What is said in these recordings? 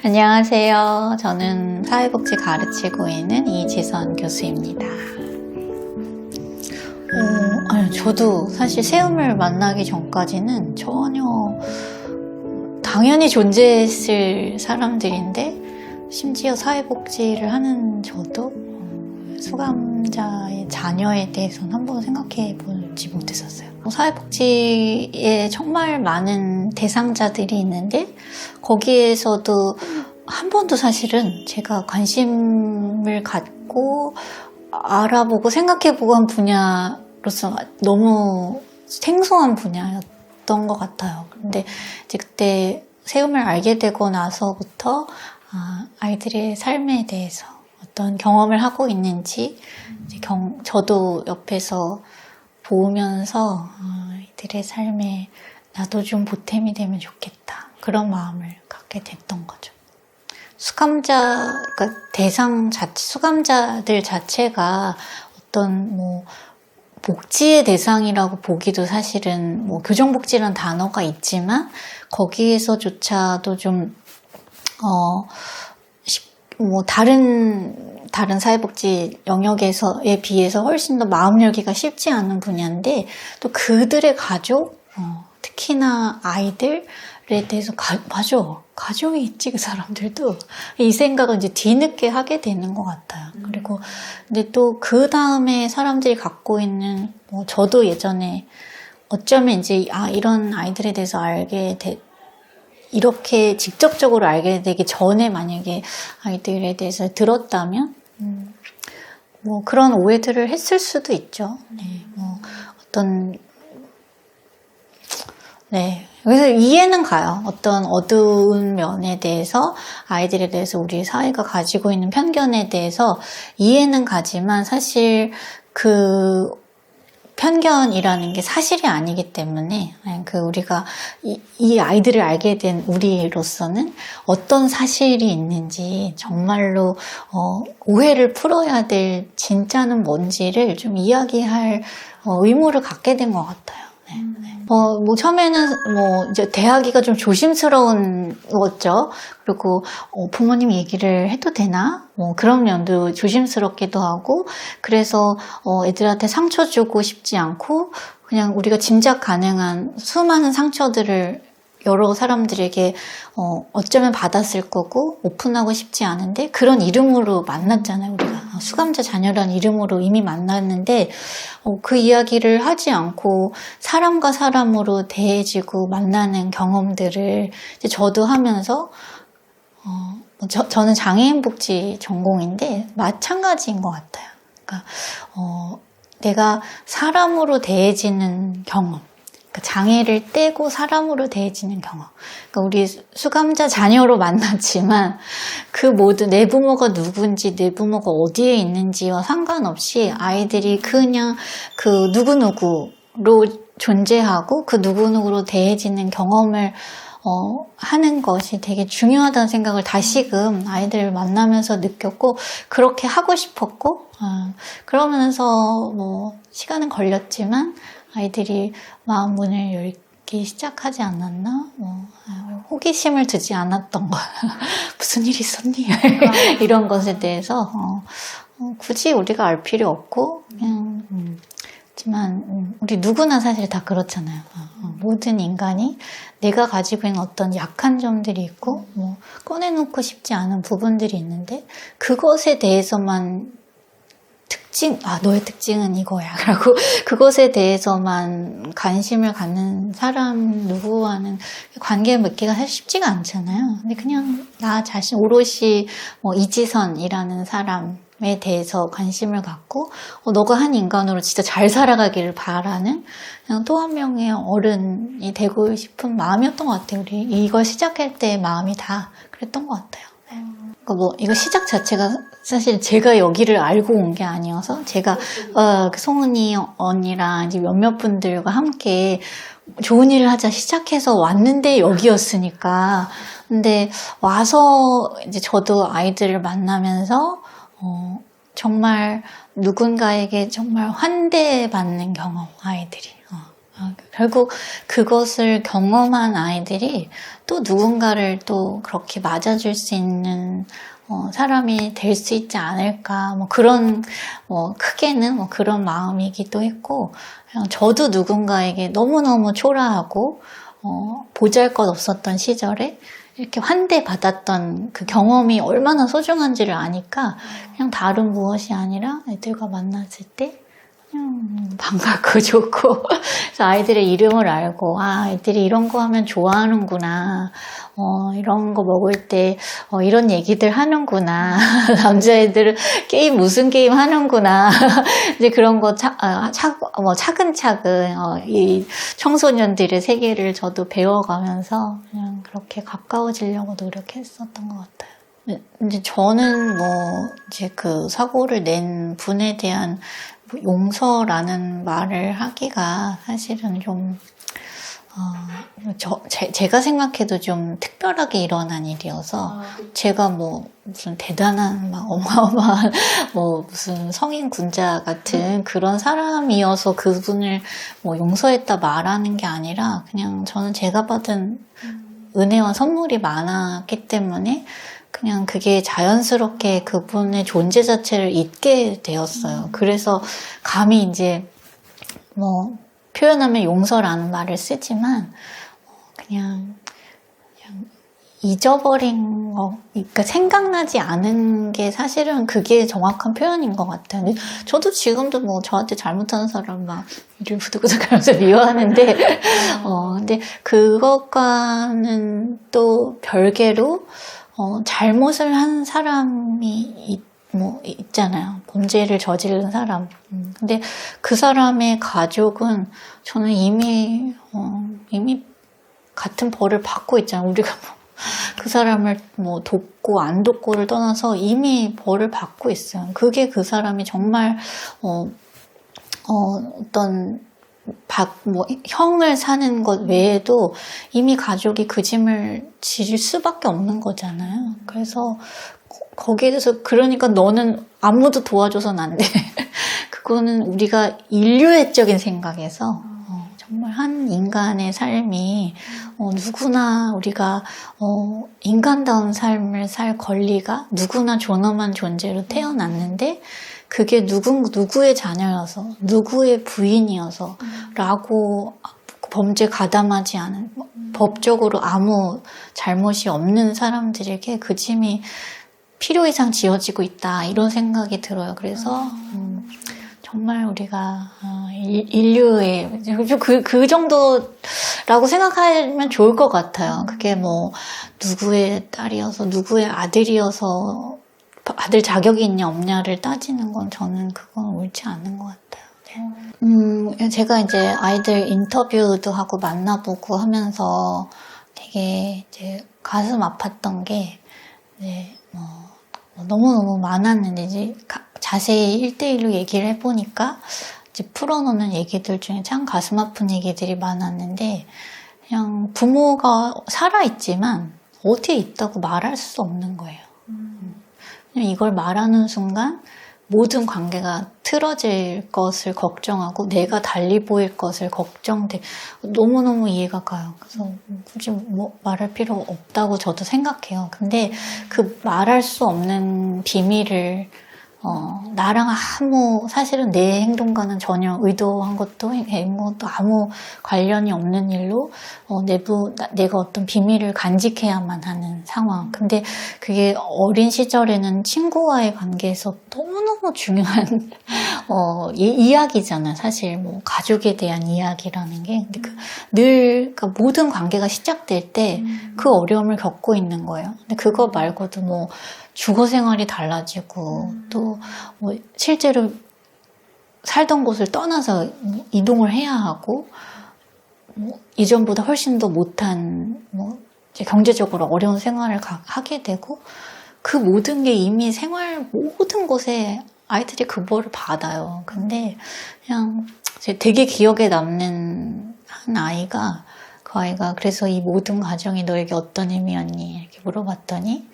안녕하세요. 저는 사회복지 가르치고 있는 이지선 교수입니다. 저도 사실 세움을 만나기 전까지는 전혀 당연히 존재했을 사람들인데, 심지어 사회복지를 하는 저도 수감자의 자녀에 대해서는 한번 생각해 보지 못했었어요. 사회복지에 정말 많은 대상자들이 있는데 거기에서도 한 번도 사실은 제가 관심을 갖고 알아보고 생각해보고 한 분야로서 너무 생소한 분야였던 것 같아요. 근데 이제 그때 세움을 알게 되고 나서부터 아이들의 삶에 대해서 어떤 경험을 하고 있는지 이제 저도 옆에서 보면서 이들의 삶에 나도 좀 보탬이 되면 좋겠다, 그런 마음을 갖게 됐던 거죠. 그러니까 수감자들 자체가 어떤 복지의 대상이라고 보기도 사실은 교정복지라는 단어가 있지만 거기에서조차도 좀 다른 사회복지 영역에 비해서 훨씬 더 마음 열기가 쉽지 않은 분야인데, 또 그들의 가족, 특히나 아이들에 대해서 맞아, 가족이 있지, 그 사람들도, 이 생각을 이제 뒤늦게 하게 되는 것 같아요. 그리고 근데 또 그 다음에 사람들이 갖고 있는, 저도 예전에 어쩌면 이제 이런 아이들에 대해서 이렇게 직접적으로 알게 되기 전에 만약에 아이들에 대해서 들었다면 그런 오해들을 했을 수도 있죠. 그래서 이해는 가요. 어떤 어두운 면에 대해서, 아이들에 대해서 우리 사회가 가지고 있는 편견에 대해서 이해는 가지만, 사실 그 편견이라는 게 사실이 아니기 때문에, 우리가 이 아이들을 알게 된 우리로서는 어떤 사실이 있는지, 정말로 오해를 풀어야 될 진짜는 뭔지를 좀 이야기할 의무를 갖게 된 것 같아요. 처음에는 이제 대하기가 좀 조심스러운 거죠. 그리고 부모님 얘기를 해도 되나? 그런 면도 조심스럽기도 하고, 그래서 애들한테 상처 주고 싶지 않고, 그냥 우리가 짐작 가능한 수많은 상처들을 여러 사람들에게 어쩌면 받았을 거고 오픈하고 싶지 않은데, 그런 이름으로 만났잖아요. 우리가 수감자 자녀라는 이름으로 이미 만났는데, 그 이야기를 하지 않고 사람과 사람으로 대해지고 만나는 경험들을 이제 저도 하면서, 저는 장애인 복지 전공인데 마찬가지인 것 같아요. 그러니까 내가 사람으로 대해지는 경험, 장애를 떼고 사람으로 대해지는 경험. 그러니까 우리 수감자 자녀로 만났지만 그 모든 내 부모가 누군지, 내 부모가 어디에 있는지와 상관없이 아이들이 그냥 그 누구누구로 존재하고 그 누구누구로 대해지는 경험을 하는 것이 되게 중요하다는 생각을 다시금 아이들을 만나면서 느꼈고, 그렇게 하고 싶었고, 그러면서 시간은 걸렸지만 아이들이 마음 문을 열기 시작하지 않았나? 호기심을 두지 않았던 거. 무슨 일이 있었니? 이런 것에 대해서 굳이 우리가 알 필요 없고, 그냥 하지만 우리 누구나 사실 다 그렇잖아요. 모든 인간이 내가 가지고 있는 어떤 약한 점들이 있고, 꺼내놓고 싶지 않은 부분들이 있는데, 그것에 대해서만 너의 특징은 이거야 라고 그것에 대해서만 관심을 갖는 사람 누구와는 관계를 맺기가 사실 쉽지가 않잖아요. 근데 그냥 나 자신 오롯이 이지선이라는 사람에 대해서 관심을 갖고, 너가 한 인간으로 진짜 잘 살아가기를 바라는, 그냥 또 한 명의 어른이 되고 싶은 마음이었던 것 같아요. 우리 이걸 시작할 때의 마음이 다 그랬던 것 같아요. 이거 시작 자체가 사실 제가 여기를 알고 온 게 아니어서, 제가 송은이 언니랑 이제 몇몇 분들과 함께 좋은 일을 하자 시작해서 왔는데 여기였으니까. 근데 와서 이제 저도 아이들을 만나면서 정말 누군가에게 정말 환대받는 경험, 아이들이 결국 그것을 경험한 아이들이 또 누군가를 또 그렇게 맞아줄 수 있는 사람이 될 수 있지 않을까, 뭐 그런, 크게는 뭐 그런 마음이기도 했고, 그냥 저도 누군가에게 너무너무 초라하고, 보잘것 없었던 시절에 이렇게 환대받았던 그 경험이 얼마나 소중한지를 아니까, 그냥 다른 무엇이 아니라 애들과 만났을 때, 그냥 반갑고 좋고 그래서 아이들의 이름을 알고 애들이 이런 거 하면 좋아하는구나, 이런 거 먹을 때 이런 얘기들 하는구나 남자애들은 게임 무슨 게임 하는구나 이제 그런 거 차근차근 이 청소년들의 세계를 저도 배워가면서 그냥 그렇게 가까워지려고 노력했었던 것 같아요. 이제 저는 이제 그 사고를 낸 분에 대한 용서라는 말을 하기가 사실은 좀, 제가 생각해도 좀 특별하게 일어난 일이어서, 제가 무슨 대단한, 어마어마한, 무슨 성인 군자 같은 그런 사람이어서 그분을 용서했다 말하는 게 아니라, 그냥 저는 제가 받은 은혜와 선물이 많았기 때문에, 그냥 그게 자연스럽게 그분의 존재 자체를 잊게 되었어요. 그래서 감히 이제 표현하면 용서라는 말을 쓰지만 그냥 잊어버린 거, 그러니까 생각나지 않은 게 사실은 그게 정확한 표현인 것 같아요. 근데 저도 지금도 저한테 잘못하는 사람 이를 부득부득하면서 미워하는데, 근데 그것과는 또 별개로 잘못을 한 사람이 있잖아요. 범죄를 저지른 사람. 근데 그 사람의 가족은 저는 이미 같은 벌을 받고 있잖아요. 우리가 그 사람을 돕고 안 돕고를 떠나서 이미 벌을 받고 있어요. 그게 그 사람이 정말, 어떤 형을 사는 것 외에도 이미 가족이 그 짐을 질 수밖에 없는 거잖아요. 그래서 거기에 대해서 그러니까 너는 아무도 도와줘서는 안 돼. 그거는 우리가 인류애적인 생각에서 정말 한 인간의 삶이 누구나 우리가 인간다운 삶을 살 권리가 누구나 존엄한 존재로 태어났는데 그게 누구의 자녀여서 누구의 부인이어서 라고 범죄 가담하지 않은 법적으로 아무 잘못이 없는 사람들에게 그 짐이 필요 이상 지어지고 있다 이런 생각이 들어요. 그래서 정말 우리가 인류의 그 정도라고 생각하면 좋을 것 같아요. 그게 누구의 딸이어서 누구의 아들이어서 아들 자격이 있냐 없냐를 따지는 건 저는 그건 옳지 않은 것 같아요. 네. 제가 이제 아이들 인터뷰도 하고 만나보고 하면서 되게 이제 가슴 아팠던 게 이제 너무너무 많았는데 이제 자세히 1대1로 얘기를 해보니까 이제 풀어놓는 얘기들 중에 참 가슴 아픈 얘기들이 많았는데 그냥 부모가 살아있지만 어디에 있다고 말할 수 없는 거예요. 그냥 이걸 말하는 순간 모든 관계가 틀어질 것을 걱정하고 내가 달리 보일 것을 걱정돼. 너무너무 이해가 가요. 그래서 굳이 말할 필요 없다고 저도 생각해요. 근데 그 말할 수 없는 비밀을 나랑 사실은 내 행동과는 전혀 의도한 것도 아무 관련이 없는 일로 내가 어떤 비밀을 간직해야만 하는 상황. 근데 그게 어린 시절에는 친구와의 관계에서 너무너무 중요한 이야기잖아요. 사실 가족에 대한 이야기라는 게. 근데 그러니까 모든 관계가 시작될 때 그 어려움을 겪고 있는 거예요. 근데 그거 말고도 주거 생활이 달라지고 또 실제로 살던 곳을 떠나서 이동을 해야 하고 이전보다 훨씬 더 못한 이제 경제적으로 어려운 생활을 하게 되고 그 모든 게 이미 생활 모든 곳에 아이들이 그 벌을 받아요. 근데 그냥 되게 기억에 남는 한 아이가 그 아이가 그래서 이 모든 과정이 너에게 어떤 의미였니? 이렇게 물어봤더니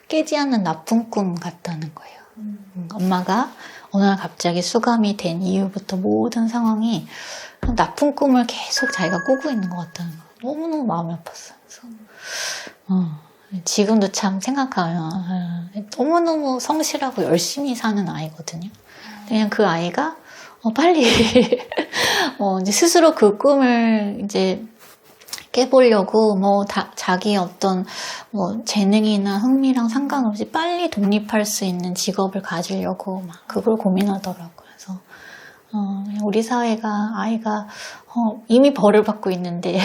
깨지 않는 나쁜 꿈 같다는 거예요. 엄마가 어느 날 갑자기 수감이 된 이후부터 모든 상황이 나쁜 꿈을 계속 자기가 꾸고 있는 것 같다는 거. 너무너무 마음이 아팠어요. 그래서 지금도 참 생각하면 너무너무 성실하고 열심히 사는 아이거든요. 그냥 그 아이가 빨리 이제 스스로 그 꿈을 이제 깨보려고 자기 어떤 재능이나 흥미랑 상관없이 빨리 독립할 수 있는 직업을 가지려고 막 그걸 고민하더라고요. 그래서 우리 사회가 아이가 이미 벌을 받고 있는데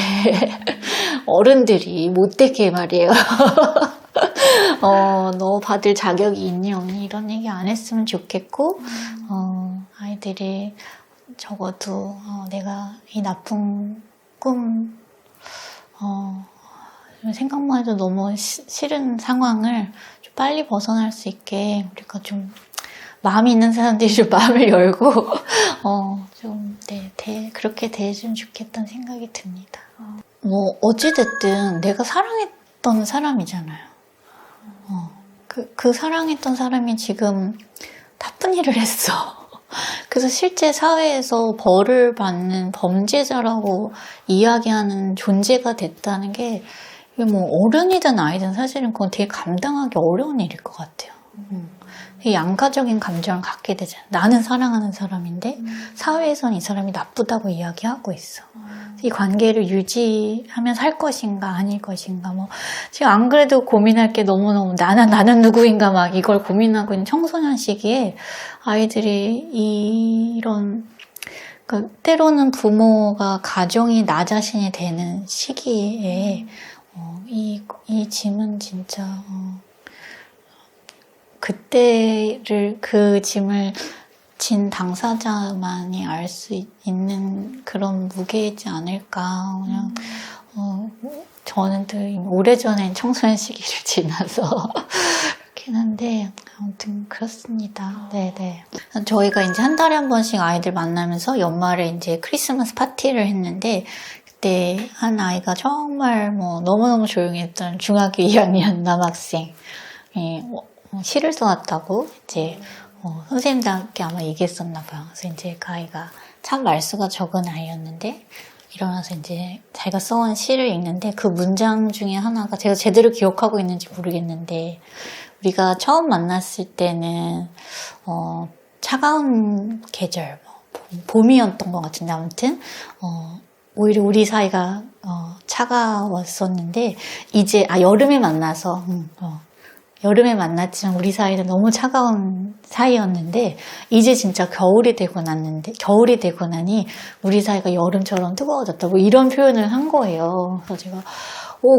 어른들이 못되게 말이에요. 너 받을 자격이 있니 없니 이런 얘기 안 했으면 좋겠고 아이들이 적어도 내가 이 나쁜 꿈 생각만 해도 너무 싫은 상황을 좀 빨리 벗어날 수 있게 우리가 좀 마음이 있는 사람들이 좀 마음을 열고 그렇게 대해주면 좋겠다는 생각이 듭니다. 어찌됐든 내가 사랑했던 사람이잖아요. 그 사랑했던 사람이 지금 나쁜 일을 했어. 그래서 실제 사회에서 벌을 받는 범죄자라고 이야기하는 존재가 됐다는 게 이게 어른이든 아이든 사실은 그건 되게 감당하기 어려운 일일 것 같아요. 양가적인 감정을 갖게 되잖아요. 나는 사랑하는 사람인데 사회에서는 이 사람이 나쁘다고 이야기하고 있어. 이 관계를 유지하면 살 것인가 아닐 것인가 지금 안 그래도 고민할 게 너무너무 나는 누구인가 막 이걸 고민하고 있는 청소년 시기에 아이들이 이런 그러니까 때로는 부모가 가정이 나 자신이 되는 시기에 이 짐은 진짜 그때를 그 짐을 진 당사자만이 알 수 있는 그런 무게이지 않을까. 그냥 저는 또 오래전엔 청소년 시기를 지나서 그렇긴 한데 아무튼 그렇습니다. 네네. 저희가 이제 한 달에 한 번씩 아이들 만나면서 연말에 이제 크리스마스 파티를 했는데 그때 한 아이가 정말 너무너무 조용히 했던 중학교 2학년 남학생 시를 써놨다고 이제 선생님들께 아마 얘기했었나 봐요. 그래서 이제 그 아이가 참 말수가 적은 아이였는데 일어나서 이제 자기가 써온 시를 읽는데 그 문장 중에 하나가 제가 제대로 기억하고 있는지 모르겠는데 우리가 처음 만났을 때는 차가운 계절 봄이었던 것 같은데 아무튼 오히려 우리 사이가 차가웠었는데 이제 여름에 만나서 여름에 만났지만 우리 사이는 너무 차가운 사이였는데 이제 진짜 겨울이 되고 나니 우리 사이가 여름처럼 뜨거워졌다 이런 표현을 한 거예요. 그래서 제가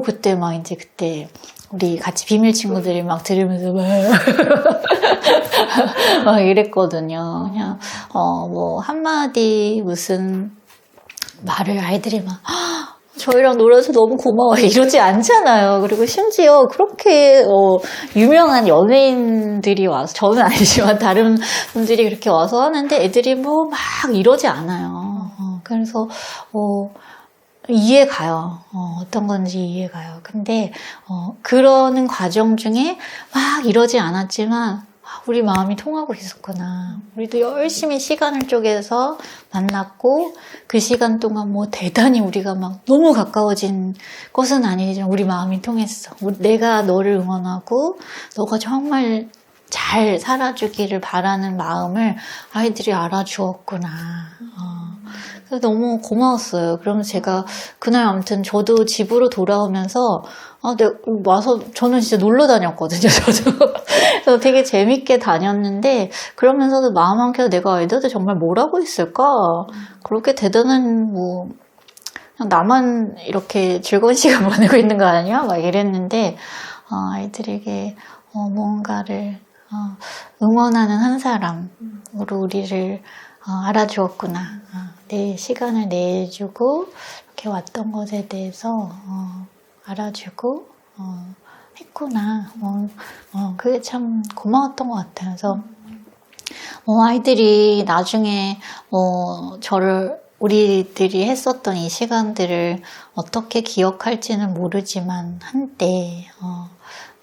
그때 그때 우리 같이 비밀 친구들이 막 들으면서 막 이랬거든요. 그냥 한마디 무슨 말을 아이들이 막 저희랑 놀아서 너무 고마워 이러지 않잖아요. 그리고 심지어 그렇게 유명한 연예인들이 와서 저는 아니지만 다른 분들이 그렇게 와서 하는데 애들이 막 이러지 않아요. 그래서 이해가요. 어떤 건지 이해가요. 근데 그러는 과정 중에 막 이러지 않았지만 우리 마음이 통하고 있었구나. 우리도 열심히 시간을 쪼개서 만났고 그 시간 동안 대단히 우리가 막 너무 가까워진 것은 아니지만 우리 마음이 통했어. 내가 너를 응원하고 너가 정말 잘 살아주기를 바라는 마음을 아이들이 알아주었구나. 그래서 너무 고마웠어요. 그러면서 제가 그날 아무튼 저도 집으로 돌아오면서 와서 저는 진짜 놀러 다녔거든요. 저도 그래서 되게 재밌게 다녔는데 그러면서도 마음 한켠에 내가 애들한테 정말 뭐라고 했을까? 그렇게 대단한 그냥 나만 이렇게 즐거운 시간 보내고 있는 거 아니야? 막 이랬는데 아이들에게 뭔가를 응원하는 한 사람으로 우리를 알아주었구나. 내 시간을 내주고 이렇게 왔던 것에 대해서 알아주고 했구나. 그게 참 고마웠던 것 같아요. 그래서 아이들이 나중에 우리들이 했었던 이 시간들을 어떻게 기억할지는 모르지만 한때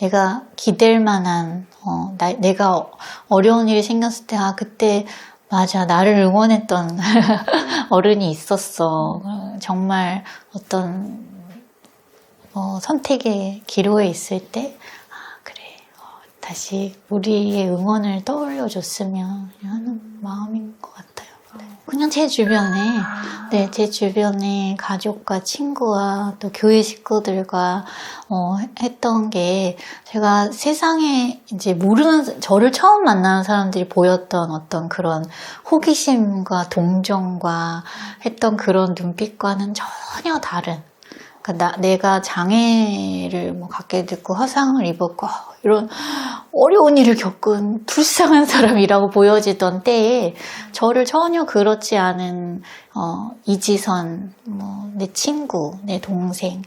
내가 기댈 만한, 내가 어려운 일이 생겼을 때, 그때, 맞아, 나를 응원했던 어른이 있었어. 정말 어떤, 선택의 기로에 있을 때, 그래, 다시 우리의 응원을 떠올려줬으면 하는 마음인 것 같아요. 그냥 제 주변에 가족과 친구와 또 교회 식구들과 했던 게 제가 세상에 이제 모르는 저를 처음 만나는 사람들이 보였던 어떤 그런 호기심과 동정과 했던 그런 눈빛과는 전혀 다른. 그러니까 내가 장애를 갖게 됐고 화상을 입었고 이런 어려운 일을 겪은 불쌍한 사람이라고 보여지던 때에 저를 전혀 그렇지 않은 이지선, 내 친구, 내 동생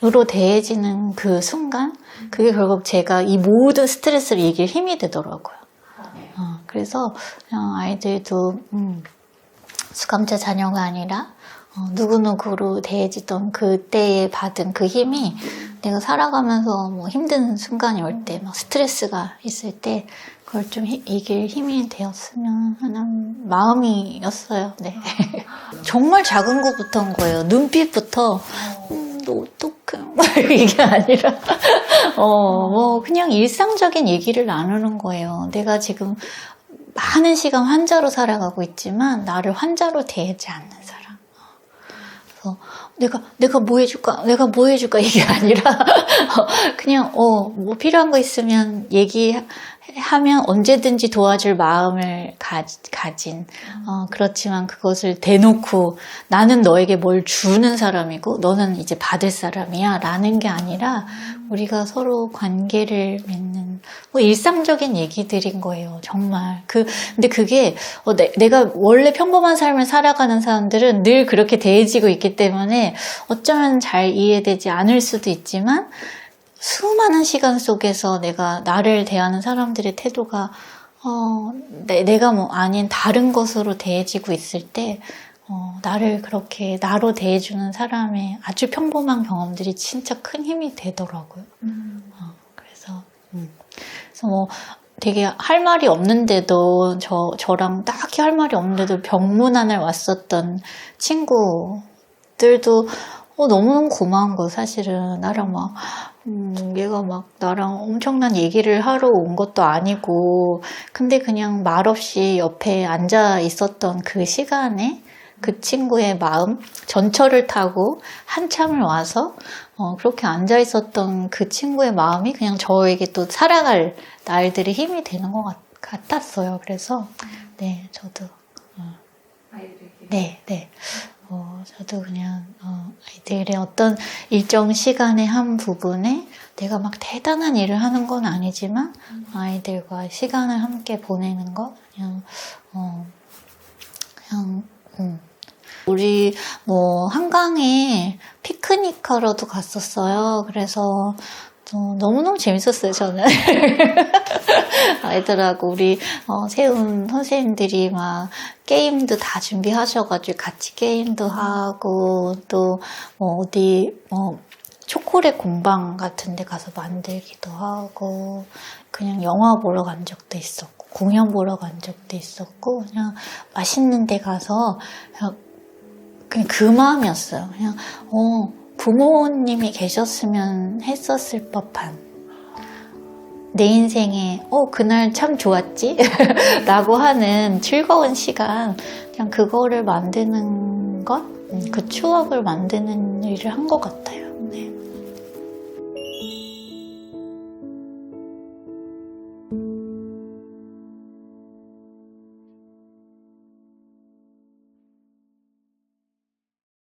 으로 대해지는 그 순간 그게 결국 제가 이 모든 스트레스를 이길 힘이 되더라고요. 그래서 아이들도 수감자 자녀가 아니라 누구누구로 대해지던 그때에 받은 그 힘이 내가 살아가면서 힘든 순간이 올 때, 스트레스가 있을 때 그걸 좀 이길 힘이 되었으면 하는 마음이었어요. 네. 정말 작은 것부터인 거예요. 눈빛부터 너 어떡해 이게 아니라 그냥 일상적인 얘기를 나누는 거예요. 내가 지금 많은 시간 환자로 살아가고 있지만 나를 환자로 대하지 않는 사람. 내가 뭐 해줄까 이게 아니라 그냥 뭐 필요한 거 있으면 얘기하면 언제든지 도와줄 마음을 가진 그렇지만 그것을 대놓고 나는 너에게 뭘 주는 사람이고 너는 이제 받을 사람이야 라는 게 아니라 우리가 서로 관계를 맺는 일상적인 얘기들인 거예요. 정말. 근데 그게 내가 원래 평범한 삶을 살아가는 사람들은 늘 그렇게 대해지고 있기 때문에 어쩌면 잘 이해되지 않을 수도 있지만 수많은 시간 속에서 내가 나를 대하는 사람들의 태도가 내가 아닌 다른 것으로 대해지고 있을 때 나를 그렇게 나로 대해주는 사람의 아주 평범한 경험들이 진짜 큰 힘이 되더라고요. 그래서 되게 할 말이 없는데도 저랑 딱히 할 말이 없는데도 병문안을 왔었던 친구들도 너무너무 고마운 거 사실은 나랑 얘가 나랑 엄청난 얘기를 하러 온 것도 아니고 근데 그냥 말없이 옆에 앉아 있었던 그 시간에 그 친구의 마음 전철을 타고 한참을 와서 그렇게 앉아 있었던 그 친구의 마음이 그냥 저에게 또 살아갈 날들의 힘이 되는 것 같았어요. 그래서 네 저도 네. 저도 그냥 아이들의 어떤 일정 시간의 한 부분에 내가 대단한 일을 하는 건 아니지만 아이들과 시간을 함께 보내는 거 그냥 우리 한강에 피크닉 하러도 갔었어요. 그래서 너무너무 재밌었어요, 저는. 아이들하고 우리 세운 선생님들이 게임도 다 준비하셔가지고 같이 게임도 하고 또 어디 초콜릿 공방 같은 데 가서 만들기도 하고 그냥 영화 보러 간 적도 있었고 공연 보러 간 적도 있었고 그냥 맛있는 데 가서 그냥 그 마음이었어요. 그냥 부모님이 계셨으면 했었을 법한 내 인생에 그날 참 좋았지? 라고 하는 즐거운 시간 그냥 그거를 만드는 것 그 추억을 만드는 일을 한 것 같아요.